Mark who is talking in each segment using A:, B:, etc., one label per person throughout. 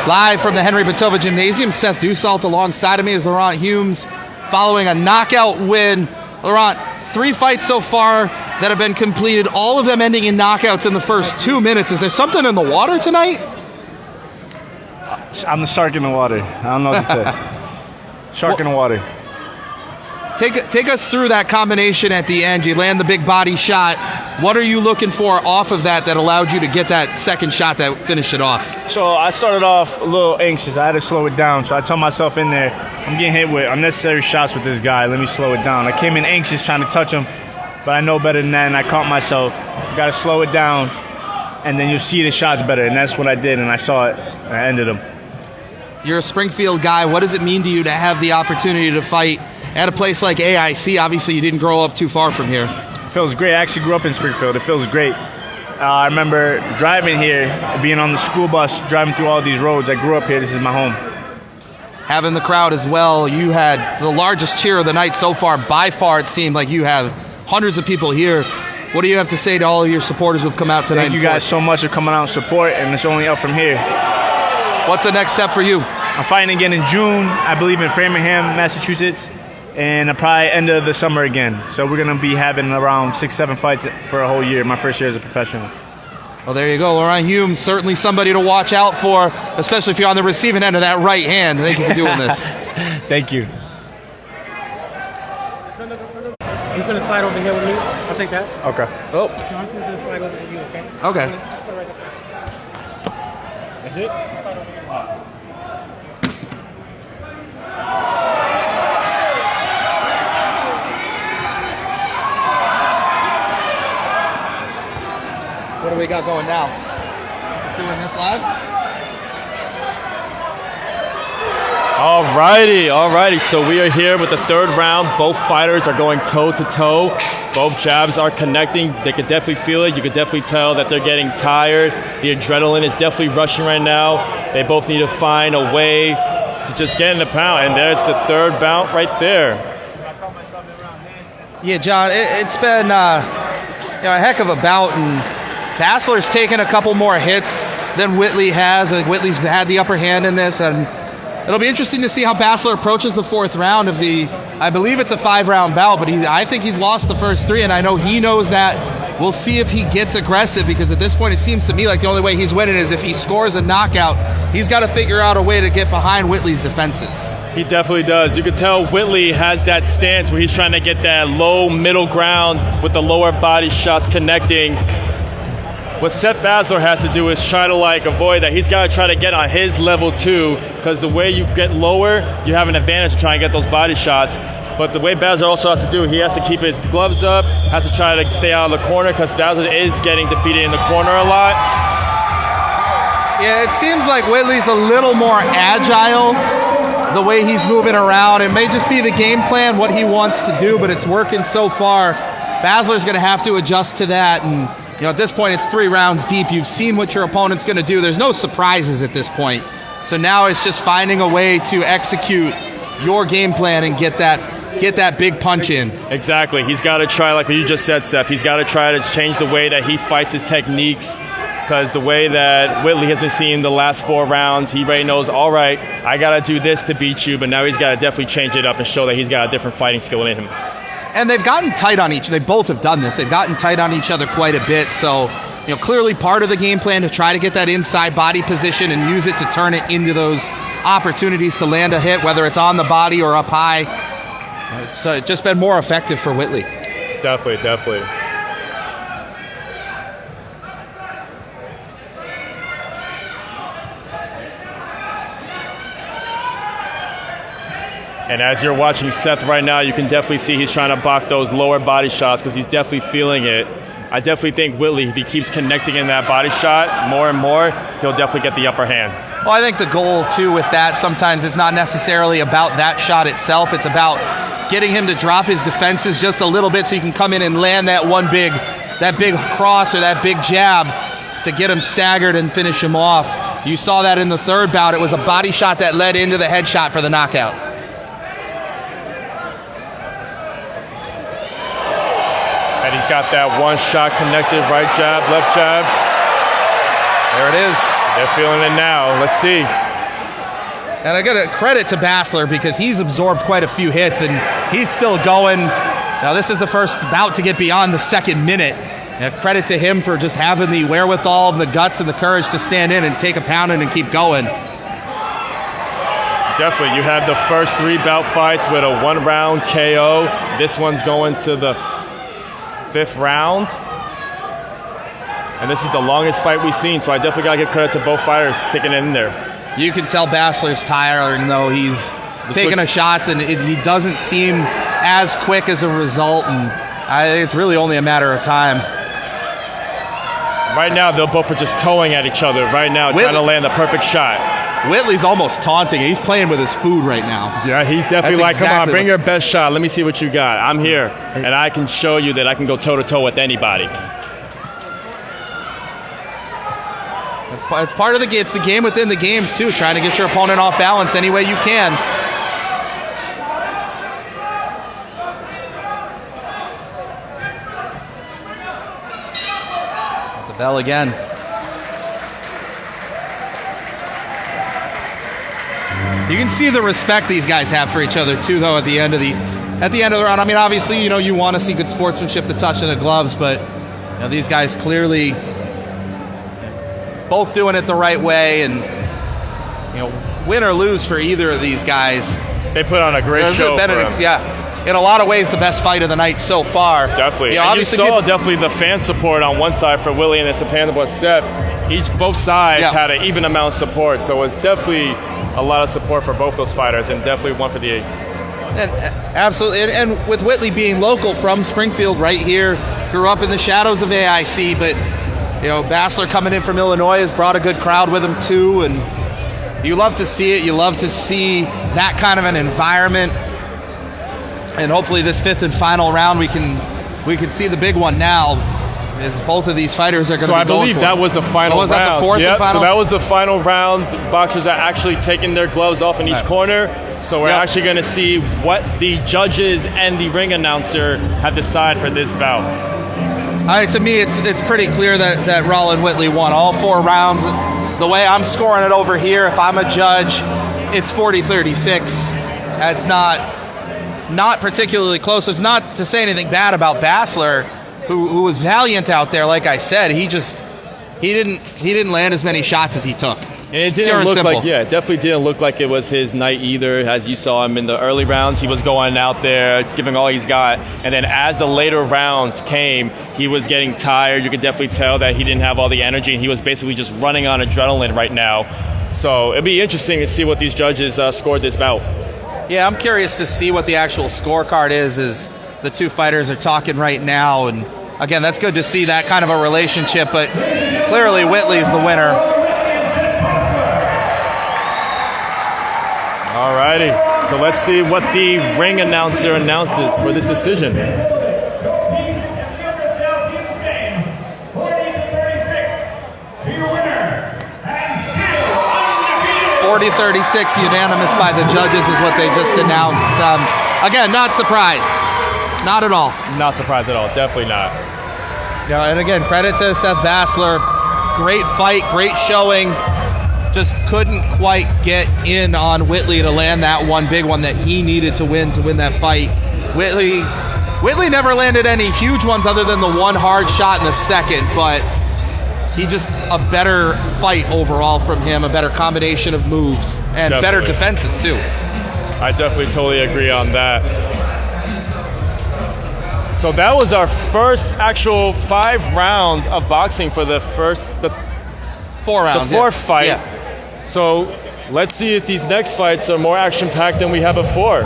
A: Live from the Henry Patova Gymnasium, Seth Dussault alongside of me is Laurent Humes following a knockout win. Laurent, 3 fights so far that have been completed, all of them ending in knockouts in the first 2 minutes. Is there something in the water tonight?
B: I'm the shark in the water. I don't know what to say. Shark in the water.
A: Take us through that combination at the end. You land the big body shot. What are you looking for off of that allowed you to get that second shot that finished it off?
B: So I started off a little anxious. I had to slow it down. So I told myself in there, I'm getting hit with unnecessary shots with this guy. Let me slow it down. I came in anxious trying to touch him, but I know better than that, and I caught myself. Got to slow it down, and then you'll see the shots better. And that's what I did, and I saw it, and I ended them.
A: You're a Springfield guy. What does it mean to you to have the opportunity to fight at a place like AIC? Obviously, you didn't grow up too far from here.
B: It feels great. I actually grew up in Springfield. It feels great. I remember driving here, being on the school bus, driving through all these roads. I grew up here. This is my home.
A: Having the crowd as well, you had the largest cheer of the night so far. By far, it seemed like you have hundreds of people here. What do you have to say to all of your supporters who have come out tonight?
B: Thank you guys so much for coming out and support, and it's only up from here.
A: What's the next step for you?
B: I'm fighting again in June, I believe, in Framingham, Massachusetts, and probably end of the summer again. So we're going to be having around 6-7 fights for a whole year, my first year as a professional.
A: Well, there you go. Laurent Humes, certainly somebody to watch out for, especially if you're on the receiving end of that right hand. Thank you for doing this.
B: Thank you.
C: He's going to slide over here with me. I'll take that.
B: Okay.
A: Oh.
C: Jonathan's going to slide over to you, okay?
A: Okay.
C: Just put it right there.
B: That's it?
C: Slide over here.
A: What do we got going now? Just doing this live?
D: Alrighty. So we are here with the third round. Both fighters are going toe to toe. Both jabs are connecting. They can definitely feel it. You can definitely tell that they're getting tired. The adrenaline is definitely rushing right now. They both need to find a way to just get in the pound. And there's the third bout right there.
A: Yeah, John, it's been a heck of a bout, and Basler's taken a couple more hits than Whitley has. I think Whitley's had the upper hand in this, and it'll be interesting to see how Basler approaches the fourth round of I believe it's a 5-round bout, but I think he's lost the first 3, and I know he knows that. We'll see if he gets aggressive, because at this point it seems to me like the only way he's winning is if he scores a knockout. He's got to figure out a way to get behind Whitley's defenses.
D: He definitely does. You can tell Whitley has that stance where he's trying to get that low middle ground with the lower body shots connecting. What Seth Basler has to do is try to avoid that. He's got to try to get on his level too, because the way you get lower, you have an advantage to try and get those body shots. But the way Basler also has to do, he has to keep his gloves up, has to try to stay out of the corner, because Basler is getting defeated in the corner a lot.
A: Yeah, it seems like Whitley's a little more agile the way he's moving around. It may just be the game plan, what he wants to do, but it's working so far. Basler's going to have to adjust to that, and at this point, it's 3 rounds deep. You've seen what your opponent's going to do. There's no surprises at this point. So now it's just finding a way to execute your game plan and get that big punch in.
D: Exactly. He's got to try, like what you just said, Seth. He's got to try to change the way that he fights his techniques, because the way that Whitley has been seeing the last 4 rounds, he already knows, all right, I got to do this to beat you, but now he's got to definitely change it up and show that he's got a different fighting skill in him.
A: And they've gotten tight on they both have done this. They've gotten tight on each other quite a bit. So, clearly part of the game plan to try to get that inside body position and use it to turn it into those opportunities to land a hit, whether it's on the body or up high. It's just been more effective for Whitley.
D: Definitely. And as you're watching Seth right now, you can definitely see he's trying to block those lower body shots, because he's definitely feeling it. I definitely think Whitley, if he keeps connecting in that body shot more and more, he'll definitely get the upper hand.
A: Well, I think the goal, too, with that, sometimes it's not necessarily about that shot itself. It's about getting him to drop his defenses just a little bit so he can come in and land that big cross or that big jab to get him staggered and finish him off. You saw that in the third bout. It was a body shot that led into the headshot for the knockout.
D: And he's got that one shot connected, right jab, left jab.
A: There it is.
D: They're feeling it now. Let's see.
A: And I got to credit to Basler because he's absorbed quite a few hits and he's still going. Now this is the first bout to get beyond the second minute. Credit to him for just having the wherewithal, the guts, and the courage to stand in and take a pounding and keep going.
D: Definitely. You have the first 3 bout fights with a 1-round KO. This one's going to the 5th round. And this is the longest fight we've seen, so I definitely got to give credit to both fighters taking it in there.
A: You can tell Basler's tired, even though he's taking shots, and he doesn't seem as quick as a result, and I think it's really only a matter of time.
D: Right now, they're both are just towing at each other right now, trying to land a perfect shot.
A: Whitley's almost taunting. He's playing with his food right now.
D: Yeah, he's definitely come on, bring your best shot. Let me see what you got. I'm here, and I can show you that I can go toe-to-toe with anybody.
A: It's part of it's the game within the game, too, trying to get your opponent off balance any way you can. The bell again. You can see the respect these guys have for each other too, though. At the end of the round, I mean, obviously, you want to see good sportsmanship, the touch of the gloves, but these guys clearly both doing it the right way, and win or lose for either of these guys,
D: they put on a great show for them.
A: Yeah, in a lot of ways, the best fight of the night so far.
D: Definitely, and you saw definitely the fan support on one side for Willie and the Sapanda was Seth. Both sides had an even amount of support, so it's definitely a lot of support for both those fighters, and definitely one for the 8.
A: And absolutely, and with Whitley being local from Springfield, right here, grew up in the shadows of AIC, but Basler coming in from Illinois has brought a good crowd with him too, and you love to see it. You love to see that kind of an environment, and hopefully this 5th and final round we can see the big one now. As both of these fighters are going to be going for it.
D: So I believe that was the final round.
A: Was that the 4th and final?
D: So that was the final round. Boxers are actually taking their gloves off in each corner. So we're actually going to see what the judges and the ring announcer have decided for this bout.
A: To me, it's pretty clear that Roland Whitley won all 4 rounds. The way I'm scoring it over here, if I'm a judge, it's 40-36. That's not particularly close. It's not to say anything bad about Basler, who was valiant out there. Like I said, he didn't land as many shots as he took.
D: And it didn't look like, definitely didn't look like it was his night either. As you saw him in the early rounds, he was going out there, giving all he's got. And then as the later rounds came, he was getting tired. You could definitely tell that he didn't have all the energy, and he was basically just running on adrenaline right now. So it'd be interesting to see what these judges scored this bout.
A: Yeah, I'm curious to see what the actual scorecard is as the 2 fighters are talking right now. And again, that's good to see that kind of a relationship, but clearly Whitley's the winner.
D: All righty, so let's see what the ring announcer announces for this decision.
A: 40-36 unanimous by the judges is what they just announced. Again, not surprised. Not at all.
D: Not surprised at all. Definitely not.
A: And again, credit to Seth Basler. Great fight, great showing. Just couldn't quite get in on Whitley to land that one big one that he needed to win that fight. Whitley never landed any huge ones other than the one hard shot in the second, but he just a better fight overall from him, a better combination of moves, and better defenses too.
D: I definitely totally agree on that. So that was our first actual 5 round of boxing for the 4 rounds. The 4th fight. Yeah. So let's see if these next fights are more action-packed than we have before.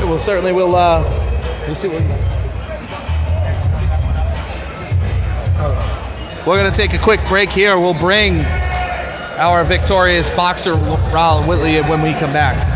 A: We'll certainly we'll see what. We're going to take a quick break here. We'll bring our victorious boxer, Roland Whitley, when we come back.